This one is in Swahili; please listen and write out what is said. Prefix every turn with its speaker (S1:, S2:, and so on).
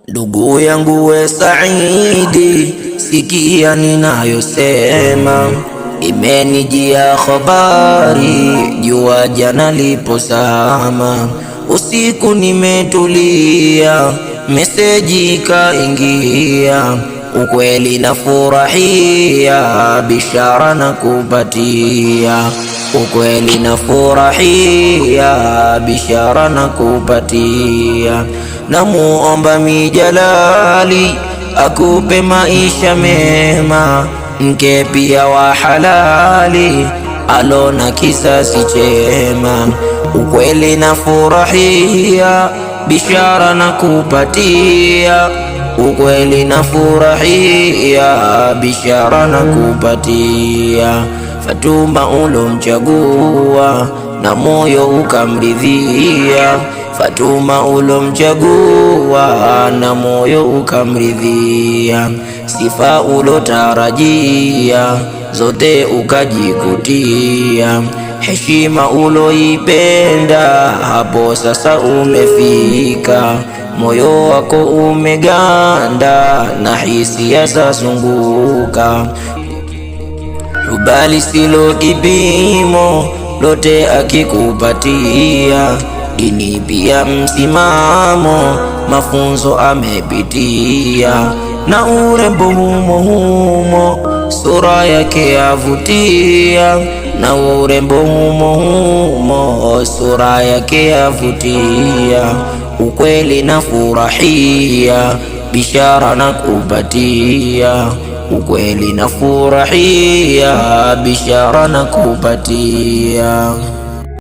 S1: Ndugu yangu we Saidi, sikia ninayosema. Imenijia habari, jua jana liposama. Usiku nimetulia, meseji kaingia. Ukweli na furahia, bishara na kupatia. Ukweli na furahia, bishara na kupatia. Namuomba Mijalali akupe maisha mema, mke pia wa halali alona kisasi chema. Ukweli na furahia, bishara na kupatia. Ukweli na furahia, bishara na kupatia. Fatuma ulomchagua na moyo ukamridhia. Fatuma ulomchagua na moyo ukamridhia. Sifa ulotarajia zote ukajikutia. Heshima uloipenda hapo sasa umefika. Moyo wako umeganda na hisia zasunguka. Rubali silo kipimo, lote akikupatia. Dini pia msimamo, mafunzo amepitia. Na urembo humo humo, sura yake yavutia. Na urembo humo humo, sura yake yavutia. Ukweli na furahia, bishara na kupatia. Ukweli na furahia, bishara na kupatia.